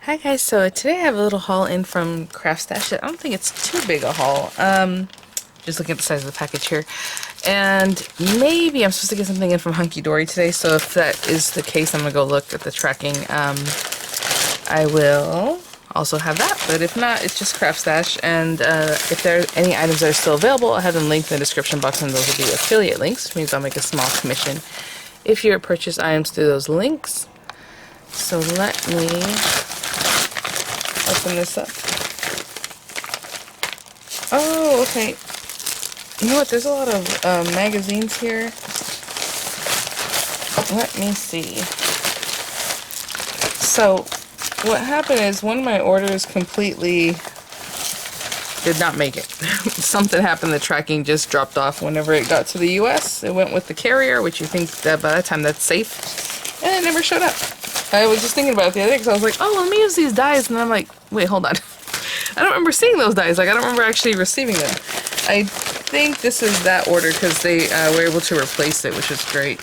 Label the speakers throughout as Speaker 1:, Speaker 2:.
Speaker 1: Hi guys, so today I have a little haul in from Craftstash. I don't think it's too big a haul. Just looking at the size of the package here. And maybe I'm supposed to get something in from Hunky Dory today, so if that is the case, I'm gonna go look at the tracking. I will also have that, but if not, it's just Craftstash. And if there are any items that are still available, I'll have them linked in the description box, and those will be affiliate links, which means I'll make a small commission if you purchase items through those links. So let me open this up. Oh, okay. You know what? There's a lot of magazines here. Let me see. So, what happened is one of my orders completely did not make it. Something happened. The tracking just dropped off whenever it got to the US. It went with the carrier, which you think that by that time that's safe, and it never showed up. I was just thinking about it the other day because I was like, oh, let me use these dies, and then I'm like, wait, hold on. I don't remember seeing those dies. Like, I don't remember actually receiving them. I think this is that order because they were able to replace it, which was great.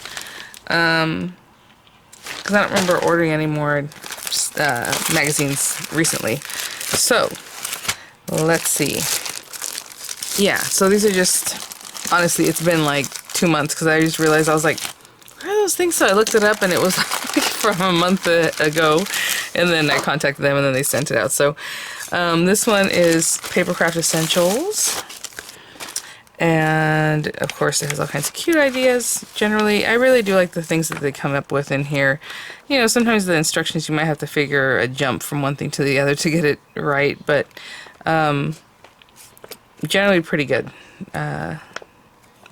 Speaker 1: Because I don't remember ordering any more magazines recently. So, let's see. Yeah, so these are just, honestly, it's been like 2 months because I just realized, I was like, where are those things? So I looked it up and it was from a month ago, and then I contacted them and then they sent it out. So this one is Papercraft Essentials, and of course it has all kinds of cute ideas. Generally, I really do like the things that they come up with in here. You know, sometimes the instructions you might have to figure a jump from one thing to the other to get it right, but generally pretty good. Well,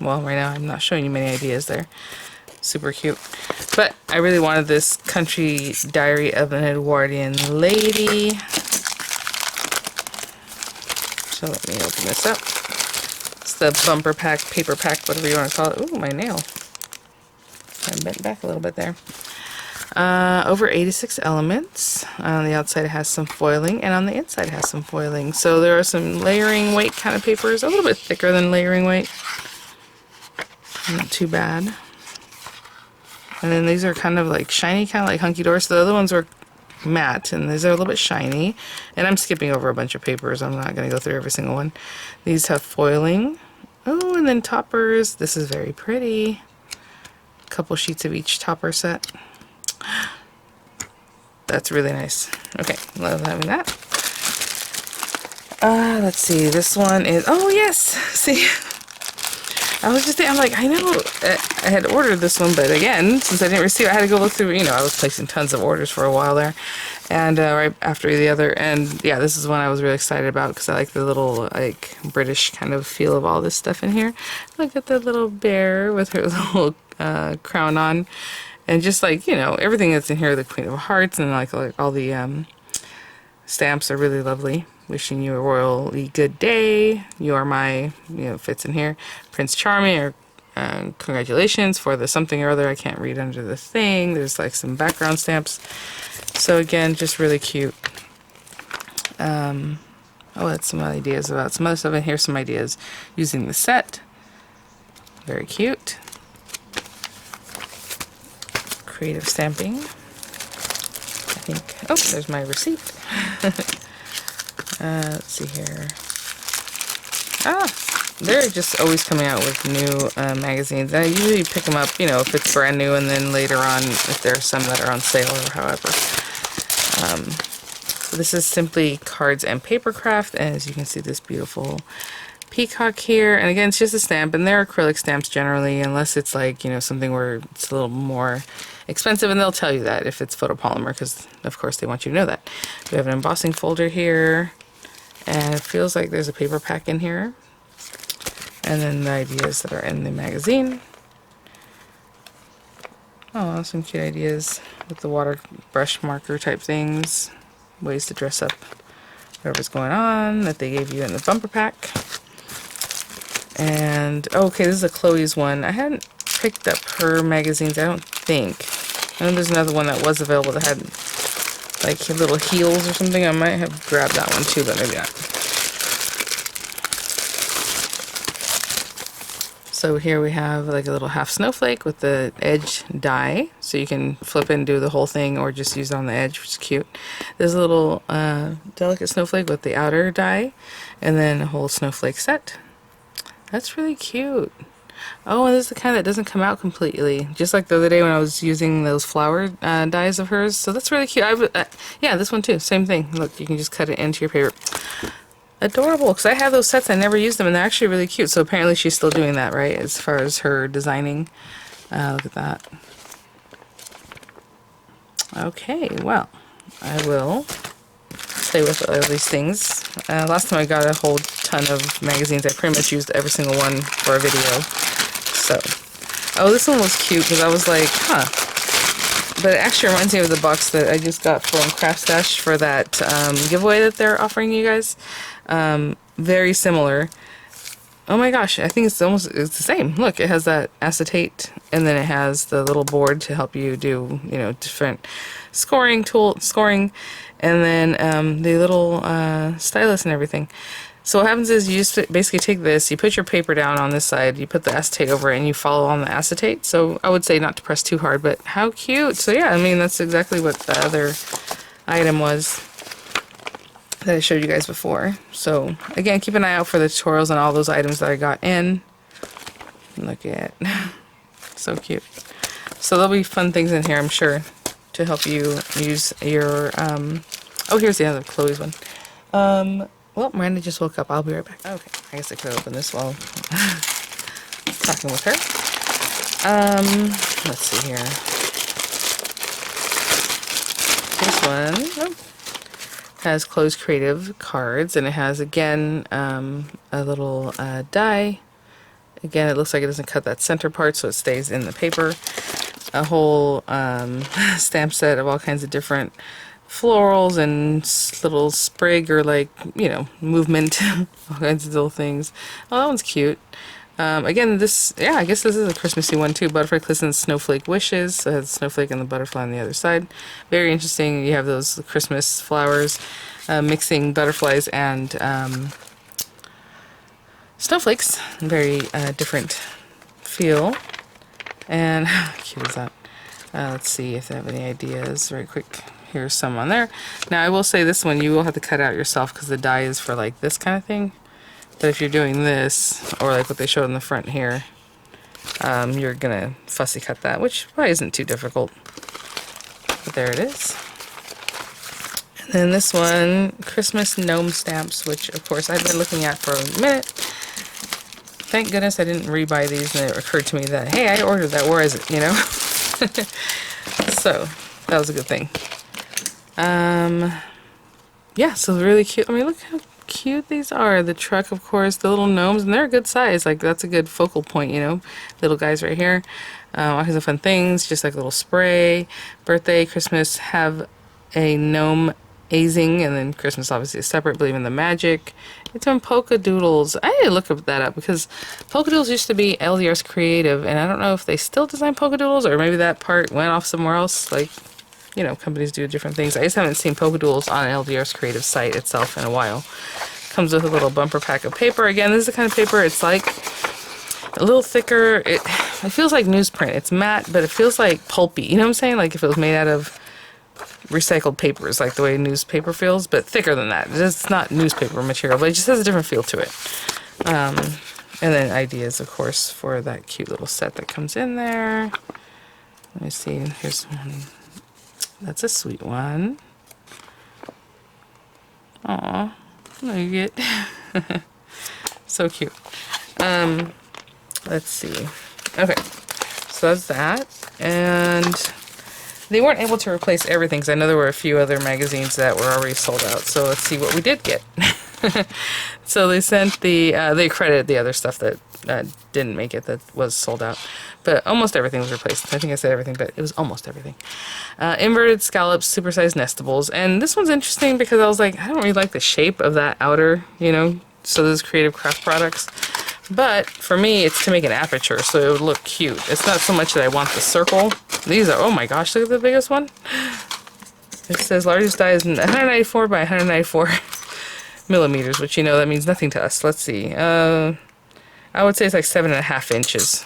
Speaker 1: right now I'm not showing you many ideas there. Super cute. But I really wanted this Country Diary of an Edwardian Lady. So let me open this up. It's the bumper pack, paper pack, whatever you want to call it. Ooh, my nail. I bent back a little bit there. Over 86 elements. On the outside it has some foiling, and on the inside it has some foiling. So there are some layering weight kind of papers, a little bit thicker than layering weight. Not too bad. And then these are kind of like shiny, kind of like Hunky Dory. So the other ones were matte, and these are a little bit shiny. And I'm skipping over a bunch of papers. I'm not going to go through every single one. These have foiling. Oh, and then toppers. This is very pretty. A couple sheets of each topper set. That's really nice. Okay, love having that. Let's see. This one is, oh yes! See? I was just thinking, I'm like, I know I had ordered this one, but again, since I didn't receive it, I had to go look through, you know, I was placing tons of orders for a while there, and right after the other, and yeah, this is one I was really excited about because I like the little, like, British kind of feel of all this stuff in here. Look at the little bear with her little crown on, and just like, you know, everything that's in here, the Queen of Hearts, and like all the stamps are really lovely. Wishing you a royally good day. You are my, you know, fits in here. Prince Charming, or congratulations for the something or other. I can't read under the thing. There's like some background stamps. So again, just really cute. Oh, that's some ideas about some other stuff. And here's some ideas using the set. Very cute. Creative stamping. I think, oh, there's my receipt. Let's see here. They're just always coming out with new magazines. I usually pick them up, you know, if it's brand new, and then later on if there are some that are on sale or however. So this is simply Cards and Papercraft, and as you can see, this beautiful peacock here. And again, it's just a stamp, and they're acrylic stamps generally, unless it's like, you know, something where it's a little more expensive, and they'll tell you that if it's photopolymer, because of course they want you to know that. We have an embossing folder here, and it feels like there's a paper pack in here, and then the ideas that are in the magazine. Oh, some cute ideas with the water brush marker type things, ways to dress up whatever's going on that they gave you in the bumper pack. And okay, this is a Chloe's one. I hadn't picked up her magazines, I don't think. I know there's another one that was available that had like little heels or something. I might have grabbed that one too, but maybe not. So here we have like a little half snowflake with the edge die, so you can flip it and do the whole thing or just use it on the edge, which is cute. There's a little delicate snowflake with the outer die, and then a whole snowflake set. That's really cute. Oh, and this is the kind that doesn't come out completely, just like the other day when I was using those flower dies of hers. So that's really cute. Yeah, this one too, same thing. Look, you can just cut it into your paper. Adorable, because I have those sets, I never used them, and they're actually really cute. So apparently she's still doing that, right, as far as her designing. Look at that. Okay, well, I will stay with all these things. Last time I got a whole ton of magazines. I pretty much used every single one for a video. So, oh, this one was cute because I was like, huh. But it actually reminds me of the box that I just got from Craftstash for that giveaway that they're offering you guys. Very similar. Oh my gosh, I think it's the same. Look, it has that acetate, and then it has the little board to help you do, you know, different scoring, and then the little stylus and everything. So what happens is you just basically take this, you put your paper down on this side, you put the acetate over it, and you follow on the acetate. So I would say not to press too hard, but how cute. So yeah, I mean, that's exactly what the other item was that I showed you guys before. So again, keep an eye out for the tutorials on all those items that I got in. Look at so cute. So there'll be fun things in here, I'm sure, to help you use your oh, here's the other Chloe's one. Well, Miranda just woke up. I'll be right back. Okay, I guess I could open this while talking with her. Let's see here. This one has Chloe's Creative cards, and it has, again, a little die. Again, it looks like it doesn't cut that center part, so it stays in the paper. A whole stamp set of all kinds of different florals and little sprig, or like, you know, movement, all kinds of little things. Oh, that one's cute. Again, this, yeah, I guess this is a Christmassy one too. Butterfly Clisten's Snowflake Wishes. So it has the snowflake and the butterfly on the other side. Very interesting. You have those Christmas flowers mixing butterflies and snowflakes. Very different feel. And how cute is that? Let's see if they have any ideas very quick. Here's some on there. Now I will say this one you will have to cut out yourself because the die is for like this kind of thing. But if you're doing this, or like what they showed in the front here, you're gonna fussy cut that, which probably isn't too difficult. But there it is. And then this one, Christmas gnome stamps, which of course I've been looking at for a minute. Thank goodness I didn't rebuy these, and it occurred to me that, hey, I ordered that, where is it, you know? So, that was a good thing. Yeah, so really cute. I mean, look how cute these are. The truck, of course, the little gnomes, and they're a good size. Like, that's a good focal point, you know? Little guys right here. All kinds of fun things, just like a little spray. Birthday, Christmas, have a gnome azing, and then Christmas obviously is separate, believe in the magic. It's on polka doodles. I need to look that up because polka doodles used to be LDR's Creative, and I don't know if they still design polka doodles or maybe that part went off somewhere else. Like, you know, companies do different things. I just haven't seen polka doodles on LDR's Creative site itself in a while. Comes with a little bumper pack of paper. Again, this is the kind of paper, it's like a little thicker. It feels like newsprint. It's matte, but it feels like pulpy. You know what I'm saying? Like if it was made out of recycled papers, like the way newspaper feels, but thicker than that. It's not newspaper material, but it just has a different feel to it. And then ideas, of course, for that cute little set that comes in there. Let me see. Here's one. That's a sweet one. Aw, look at it. So cute. Let's see. Okay, so that's that. And they weren't able to replace everything because I know there were a few other magazines that were already sold out. So let's see what we did get. So they sent the, they credited the other stuff that didn't make it, that was sold out. But almost everything was replaced. I think I said everything, but it was almost everything. Inverted scallops, supersized nestables. And this one's interesting because I was like, I don't really like the shape of that outer, you know, so this Creative Craft products. But for me, it's to make an aperture, so it would look cute. It's not so much that I want the circle. These are, oh my gosh, look at the biggest one. It says largest die is 194 by 194 millimeters, which, you know, that means nothing to us. Let's see. I would say it's like 7.5 inches.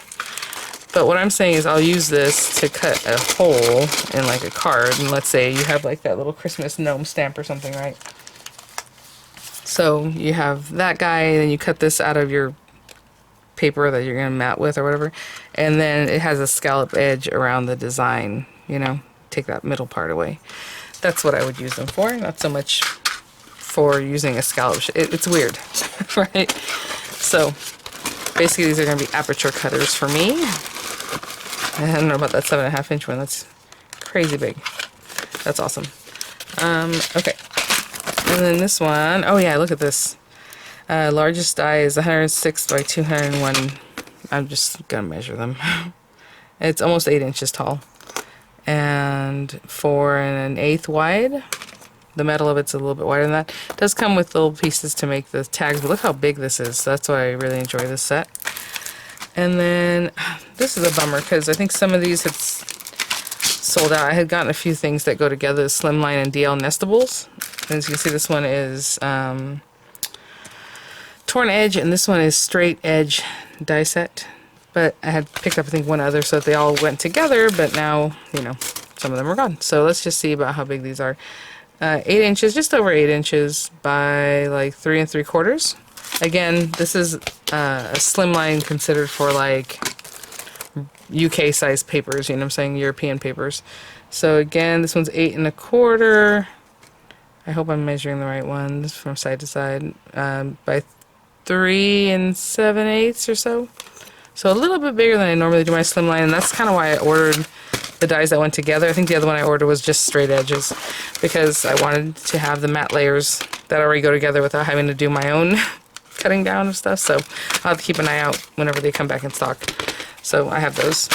Speaker 1: But what I'm saying is I'll use this to cut a hole in like a card, and let's say you have like that little Christmas gnome stamp or something, right? So you have that guy, and then you cut this out of your paper that you're going to mat with or whatever, and then it has a scallop edge around the design, you know, take that middle part away. That's what I would use them for, not so much for using a scallop. It's weird, right? So basically these are going to be aperture cutters for me. I don't know about that 7.5 inch one. That's crazy big. That's awesome. Okay. And then this one, oh yeah, look at this. Largest die is 106 by 201. I'm just gonna measure them. It's almost 8 inches tall. And 4 1/8 wide. The metal of it's a little bit wider than that. It does come with little pieces to make the tags, but look how big this is. So that's why I really enjoy this set. And then this is a bummer because I think some of these had sold out. I had gotten a few things that go together, the Slimline and DL Nestables. And as you can see, this one is torn edge, and this one is straight edge die set. But I had picked up, I think, one other, so they all went together, but now, you know, some of them are gone. So let's just see about how big these are. 8 inches, just over 8 inches by like 3 3/4. Again, this is a slimline considered for like UK size papers, you know what I'm saying, European papers. So again, this one's 8 1/4. I hope I'm measuring the right ones from side to side, by 3 7/8 or so. So a little bit bigger than I normally do my slimline, and that's kind of why I ordered the dies that went together. I think the other one I ordered was just straight edges because I wanted to have the matte layers that already go together without having to do my own cutting down of stuff. So I'll have to keep an eye out whenever they come back in stock. So I have those.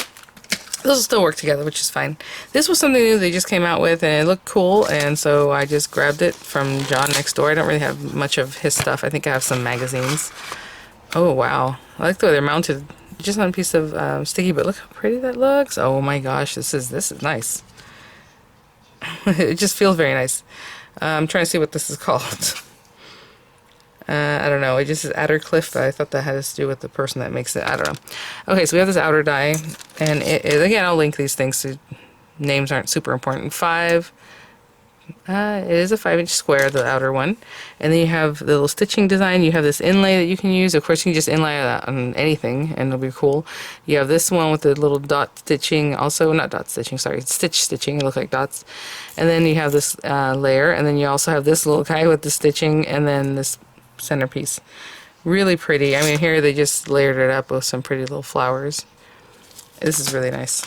Speaker 1: Those will still work together, which is fine. This was something new they just came out with, and it looked cool, and so I just grabbed it from John next door. I don't really have much of his stuff. I think I have some magazines. Oh wow, I like the way they're mounted. Just on a piece of sticky, but look how pretty that looks. Oh my gosh, this is nice. It just feels very nice. I'm trying to see what this is called. I don't know. It just says outer cliff, but I thought that had to do with the person that makes it. I don't know. Okay, so we have this outer die, and again, I'll link these things. So names aren't super important. It is a 5-inch square, the outer one, and then you have the little stitching design. You have this inlay that you can use. Of course, you can just inlay that on anything, and it'll be cool. You have this one with the little dot stitching, also not dot stitching, sorry, stitch stitching. It looks like dots. And then you have this layer, and then you also have this little guy with the stitching, and then this centerpiece. Really pretty. I mean, here they just layered it up with some pretty little flowers. This is really nice.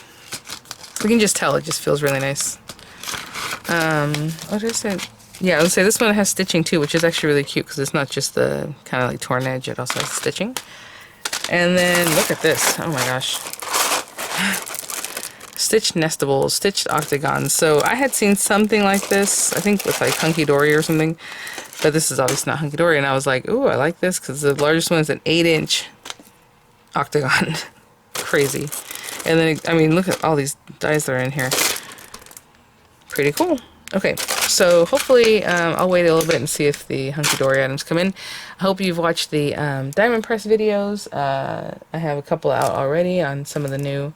Speaker 1: You can just tell it just feels really nice. What did I say? Yeah, I would say this one has stitching too, which is actually really cute because it's not just the kind of like torn edge, it also has stitching. And then look at this. Oh my gosh. Stitched nestables, stitched octagons. So I had seen something like this, I think with like Hunky Dory or something, but this is obviously not Hunky Dory, and I was like, ooh, I like this because the largest one is an 8-inch octagon. Crazy. And then, I mean, look at all these dies that are in here. Pretty cool. Okay, so hopefully I'll wait a little bit and see if the Hunky Dory items come in. I hope you've watched the Diamond Press videos. I have a couple out already on some of the new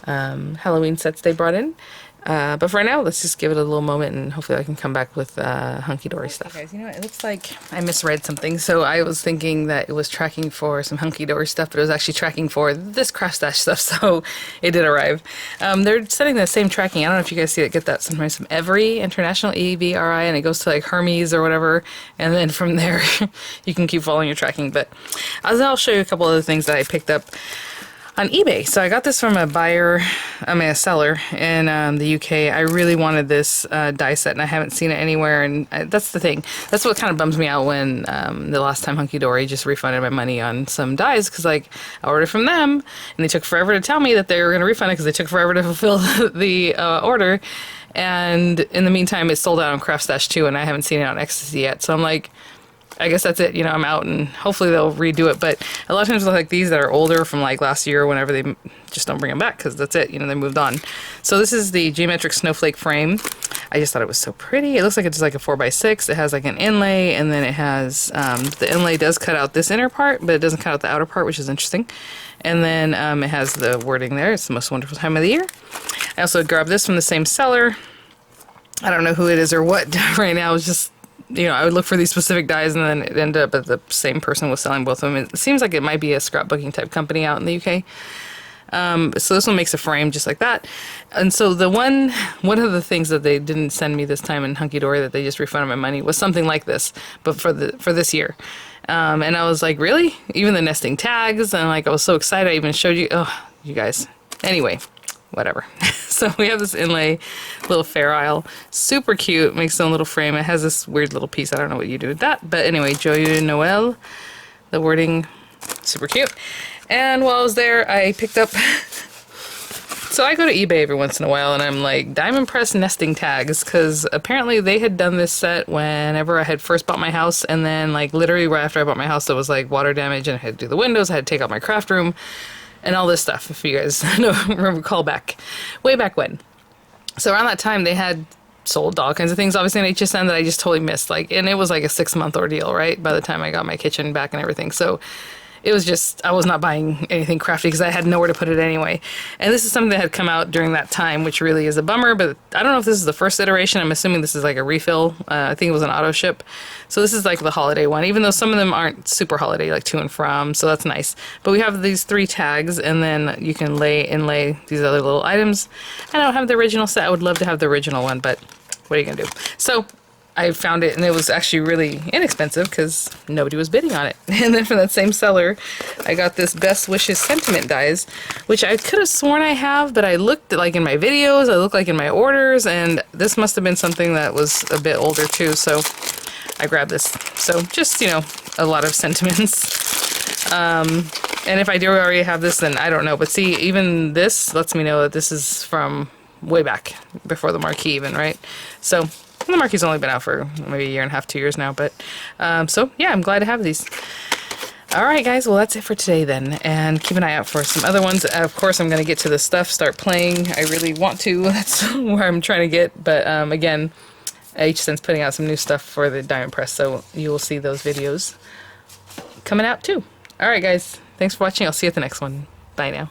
Speaker 1: Halloween sets they brought in. But for now, let's just give it a little moment, and hopefully I can come back with Hunky Dory stuff. Okay, guys, you know what? It looks like I misread something. So I was thinking that it was tracking for some Hunky Dory stuff, but it was actually tracking for this Craftstash stuff, so it did arrive. They're setting the same tracking. I don't know if you guys see it, get that sometimes from Every International, EVRI, and it goes to like Hermes or whatever, and then from there you can keep following your tracking. But I'll show you a couple other things that I picked up on eBay. So I got this from a seller in the UK. I really wanted this die set, and I haven't seen it anywhere, and that's the thing. That's what kind of bums me out when the last time Hunky Dory just refunded my money on some dies, because like I ordered from them, and they took forever to tell me that they were going to refund it because they took forever to fulfill the order, and in the meantime it sold out on Craftstash too, and I haven't seen it on Ecstasy yet. So I'm like, I guess that's it, you know, I'm out, and hopefully they'll redo it. But a lot of times with like these that are older from like last year or whenever, they just don't bring them back because that's it, you know, they moved on. So this is the geometric snowflake frame. I just thought it was so pretty. It looks like it's like a 4x6. It has like an inlay, and then it has, the inlay does cut out this inner part, but it doesn't cut out the outer part, which is interesting. And then it has the wording there. It's the most wonderful time of the year. I also grabbed this from the same seller. I don't know who it is or what right now. It's just, you know, I would look for these specific dies, and then it ended up that the same person was selling both of them. It seems like it might be a scrapbooking type company out in the UK. So this one makes a frame just like that. And so one of the things that they didn't send me this time in Hunky Dory, that they just refunded my money, was something like this, but for this year. And I was like, really? Even the nesting tags, and like I was so excited. I even showed you. Oh, you guys. Anyway, whatever. So we have this inlay little fair isle, super cute. Makes its own little frame. It has this weird little piece. I don't know what you do with that, but anyway, Joyeux Noël. The wording, super cute. And while I was there, I picked up, so I go to eBay every once in a while, and I'm like, diamond press nesting tags, because apparently they had done this set whenever I had first bought my house, and then like literally right after I bought my house, there was like water damage, and I had to do the windows, I had to take out my craft room, and all this stuff, if you guys recall back, way back when. So around that time, they had sold all kinds of things, obviously, on HSN that I just totally missed, like, and it was like a 6-month ordeal, right, by the time I got my kitchen back and everything, so it was just, I was not buying anything crafty because I had nowhere to put it anyway. And this is something that had come out during that time, which really is a bummer, but I don't know if this is the first iteration. I'm assuming this is like a refill. I think it was an auto ship. So this is like the holiday one, even though some of them aren't super holiday, like to and from, so that's nice. But we have these 3 tags, and then you can inlay these other little items. I don't have the original set. I would love to have the original one, but what are you gonna do? So I found it, and it was actually really inexpensive because nobody was bidding on it. And then from that same seller, I got this Best Wishes sentiment dies, which I could have sworn I have, but I looked like in my videos, I looked like in my orders, and this must have been something that was a bit older too, so I grabbed this. So just, you know, a lot of sentiments. And if I do already have this, then I don't know. But see, even this lets me know that this is from way back, before the marquee even, right? So the marquee's only been out for maybe 1.5 years, 2 years now, but so yeah, I'm glad to have these. Alright guys, well that's it for today then, and keep an eye out for some other ones. Of course I'm going to get to this stuff, start playing. I really want to, that's where I'm trying to get, but again, HSN's putting out some new stuff for the diamond press, so you will see those videos coming out too. Alright guys, thanks for watching, I'll see you at the next one. Bye now.